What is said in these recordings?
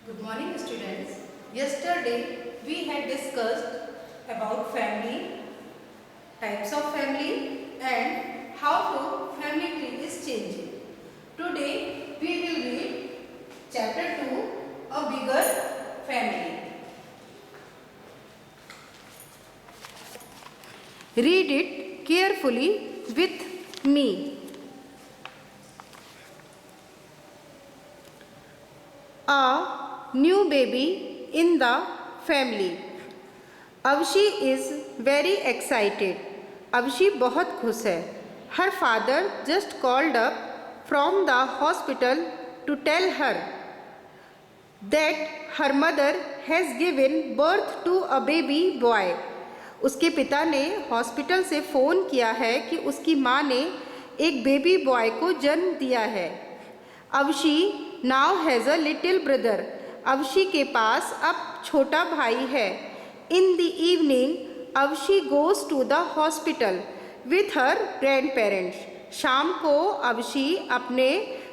Good morning students. Yesterday we had discussed about family, types of family and how to family tree is changing. Today we will read chapter 2, a bigger family. Read it carefully with me. A new baby in the family. अवशी is very excited. अवशी बहुत खुश है. Her father just called up from the hospital to tell her that her mother has given birth to a baby boy. उसके पिता ने hospital से phone किया है कि उसकी माँ ने एक बेबी बॉय को जन्म दिया है. Avshi now has a little brother. Avshi के पास अब छोटा भाई है. In the evening Avshi goes to the hospital with her grandparents. शाम को अवशी अपने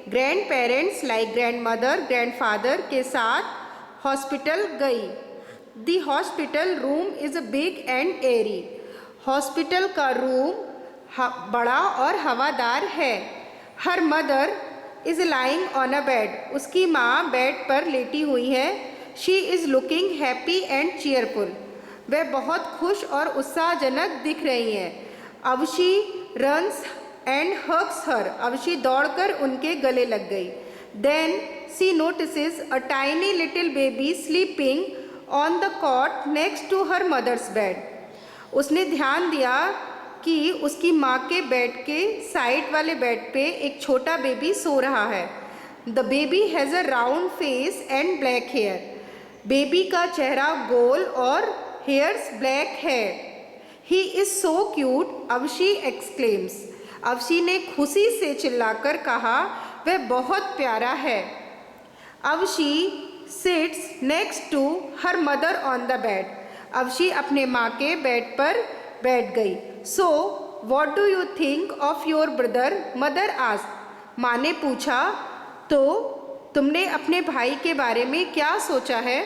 grandparents like grandmother grandfather के साथ हॉस्पिटल गई. The hospital room is big and airy. Hospital का रूम बड़ा और हवादार है. Her mother is lying on a bed. उसकी माँ बेड पर लेटी हुई है. She is looking happy and cheerful. वह बहुत खुश और उत्साहजनक दिख रही हैं. Avshi runs and hugs her. Avshi दौड़कर उनके गले लग गई. Then she notices a tiny little baby sleeping on the cot next to her mother's bed. उसने ध्यान दिया कि उसकी माँ के बेड के साइड वाले बेड पे एक छोटा बेबी सो रहा है. The baby has a round face and black hair. Baby का चेहरा गोल और हेयर्स ब्लैक है. He is so cute. Avshi exclaims. Avshi ने खुशी से चिल्लाकर कहा, वह बहुत प्यारा है. Avshi sits next to her mother on the bed. Avshi अपने माँ के बेड पर बैठ गई. So what do you think of your brother? Mother asked. माँ ने पूछा, तो तुमने अपने भाई के बारे में क्या सोचा है?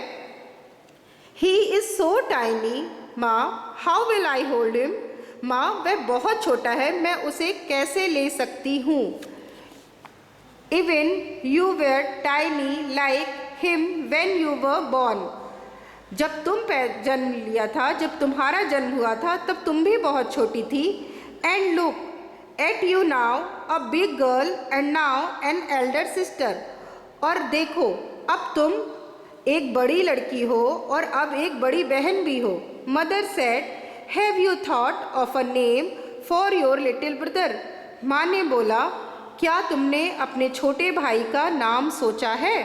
He is so tiny. माँ, how will I hold him? माँ, वह बहुत छोटा है, मैं उसे कैसे ले सकती हूँ? Even you were tiny like him when you were born. जब तुम जन्म लिया था, जब तुम्हारा जन्म हुआ था, तब तुम भी बहुत छोटी थी. And look at you now a big girl and now an elder sister. और देखो, अब तुम एक बड़ी लड़की हो और अब एक बड़ी बहन भी हो. Mother said, have you thought of a name for your little brother? माँ ने बोला, क्या तुमने अपने छोटे भाई का नाम सोचा है?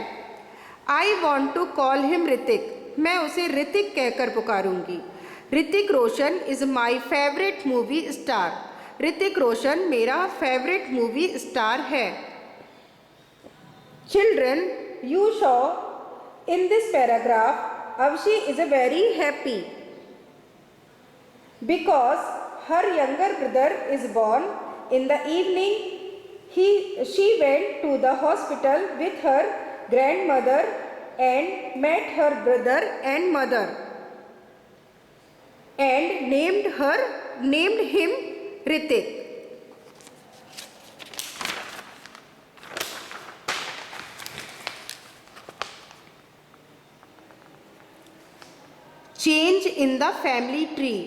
I want to call him Hrithik. मैं उसे ऋतिक कहकर पुकारूंगी. Hrithik Roshan is my favourite movie star. Hrithik Roshan मेरा फेवरेट मूवी स्टार है. Children, you saw in this paragraph Avshi is a very happy because her younger brother is born. In the evening she went to the hospital with her grandmother and met her brother and mother and named him Ritik. Change in the family tree.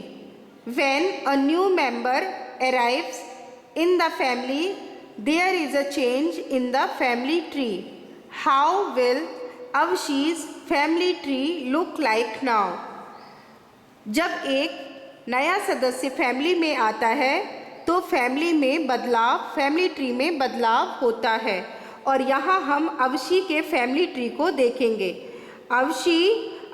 When a new member arrives in the family, there is a change in the family tree. How will Avshi's family tree look like now? जब एक नया सदस्य family में आता है तो family में बदलाव, फैमिली ट्री में बदलाव होता है. और यहाँ हम अवशी के फैमिली ट्री को देखेंगे. Avshi,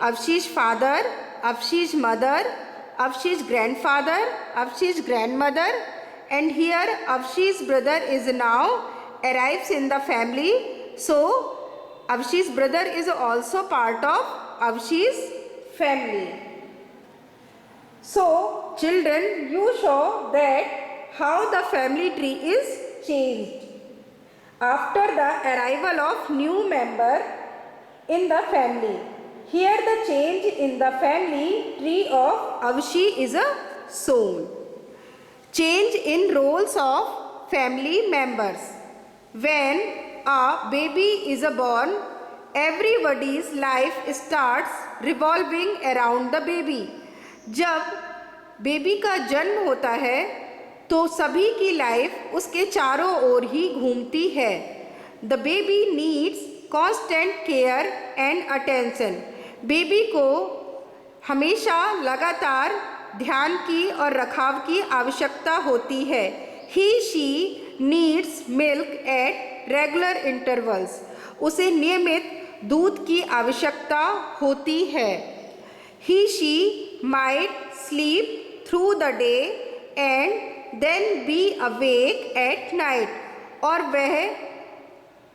Avshi's father, Avshi's mother, Avshi's grandfather, Avshi's grandmother. And here Avshi's brother is now arrives in the family. So Avshi's brother is also part of Avshi's family. So children, you show that how the family tree is changed. After the arrival of new member, in the family. Here the change in the family tree of Avshi is a sown. Change in roles of family members. When a baby is born, everybody's life starts revolving around the baby. जब baby का जन्म होता है तो सभी की life उसके चारों ओर ही घूमती है. The baby needs constant care and attention. Baby को हमेशा लगातार ध्यान की और रखाव की आवश्यकता होती है. He she needs milk at regular intervals. उसे नियमित दूध की आवश्यकता होती है. He she might sleep through the day and then be awake at night. और वह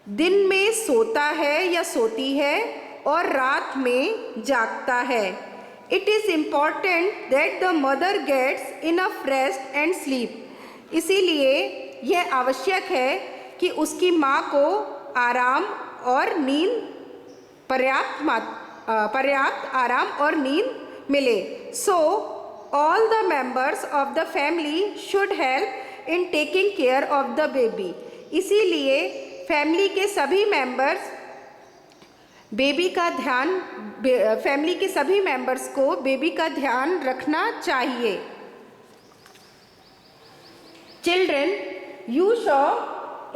दिन में सोता है या सोती है और रात में जागता है. It is important that the mother gets enough rest and sleep. इसीलिए यह आवश्यक है कि उसकी माँ को आराम और नींद पर्याप्त आराम और नींद मिले. So all the members of the family should help in taking care of the baby. इसीलिए फैमिली के सभी मेंबर्स फैमिली के सभी मेंबर्स को बेबी का ध्यान रखना चाहिए. Children, you saw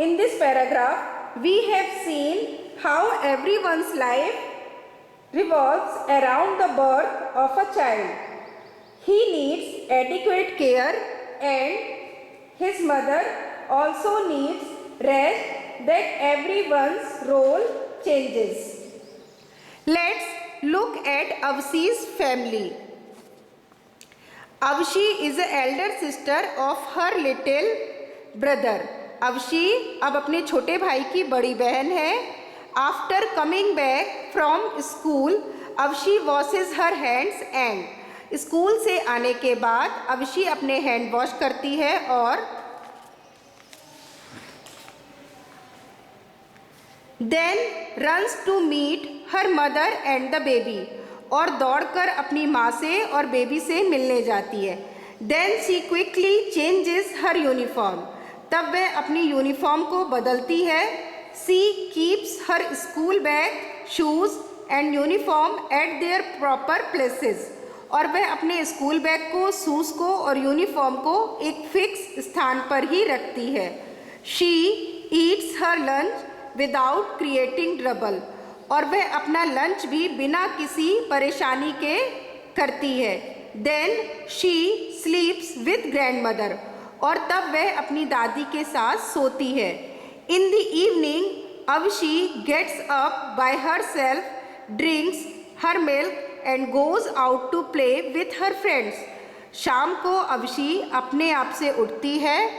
in this paragraph we have seen how everyone's life revolves around the birth of a child. He needs adequate care and his mother also needs rest. That everyone's role changes. Let's look at Avshi's family. Avshi is the elder sister of her little brother. Avshi अब अपने छोटे भाई की बड़ी बहन है. After coming back from school, Avshi washes her hands and school से आने के बाद Avshi अपने हैंड वॉश करती है और then runs to meet her mother and the baby. और दौड़कर अपनी माँ से और बेबी से मिलने जाती है. Then she quickly changes her uniform. तब वह अपनी यूनिफॉर्म को बदलती है. She keeps her school bag, shoes and uniform at their proper places. और वह अपने स्कूल बैग को, शूज़ को और यूनिफॉर्म को एक फिक्स स्थान पर ही रखती है. She eats her lunch without creating trouble. और वह अपना लंच भी बिना किसी परेशानी के करती है. Then she sleeps with grandmother. और तब वह अपनी दादी के साथ सोती है. In the evening Avshi gets up by herself, drinks her milk and goes out to play with her friends. शाम को Avshi अपने आप से उठती है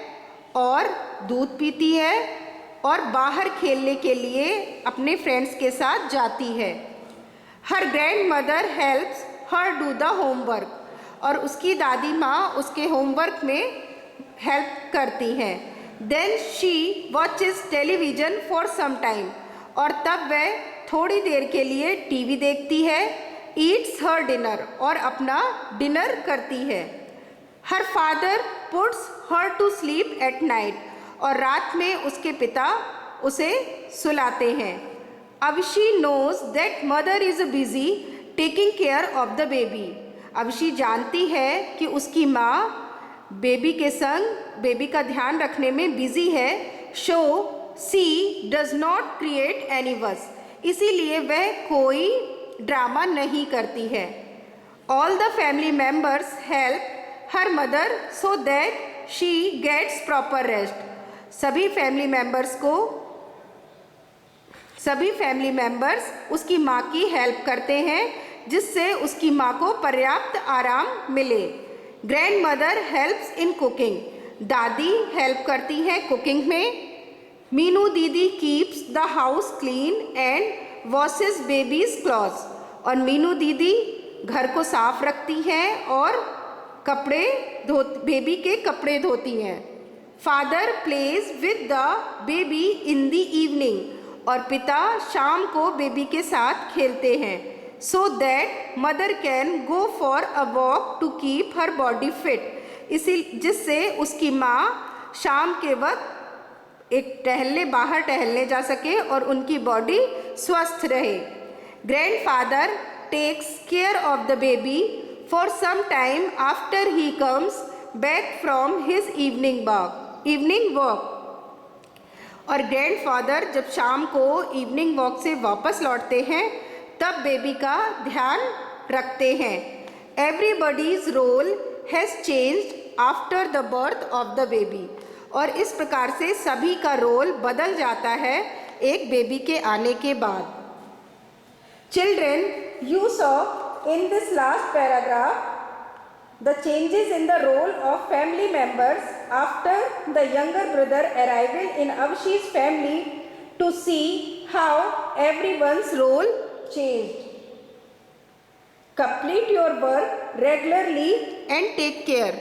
और दूध पीती है और बाहर खेलने के लिए अपने फ्रेंड्स के साथ जाती है. Her grandmother helps her do the homework. और उसकी दादी माँ उसके होमवर्क में हेल्प करती हैं. Then she watches television for some time. और तब वह थोड़ी देर के लिए टीवी देखती है. Eats her dinner. और अपना डिनर करती है. Her father puts her to sleep at night. और रात में उसके पिता उसे सुलाते हैं. Avshi knows that mother is busy taking care of the baby. Avshi जानती है कि उसकी माँ बेबी के संग बेबी का ध्यान रखने में बिजी है. So she does not create any fuss. इसीलिए वह कोई ड्रामा नहीं करती है. All the family members help her mother so that she gets proper rest. सभी फैमिली मेंबर्स उसकी माँ की हेल्प करते हैं जिससे उसकी माँ को पर्याप्त आराम मिले. Grand mother helps in cooking. दादी हेल्प करती हैं कुकिंग में. मीनू दीदी keeps the house clean and washes babies clothes. और मीनू दीदी घर को साफ रखती हैं और बेबी के कपड़े धोती हैं. Father plays with the baby in the evening. और पिता शाम को बेबी के साथ खेलते हैं so that mother can go for a walk to keep her body fit, इसी जिससे उसकी माँ शाम के वक्त बाहर टहलने जा सके और उनकी बॉडी स्वस्थ रहे। Grandfather takes care of the baby for some time after he comes back from his evening walk. और ग्रैंडफादर जब शाम को इवनिंग वॉक से वापस लौटते हैं तब बेबी का ध्यान रखते हैं। Everybody's role has changed after the birth of the baby, और इस प्रकार से सभी का रोल बदल जाता है एक बेबी के आने के बाद। Children, you saw in this last paragraph the changes in the role of family members after the younger brother arrival in Avshi's family to see how everyone's role changed. Complete your work regularly and take care.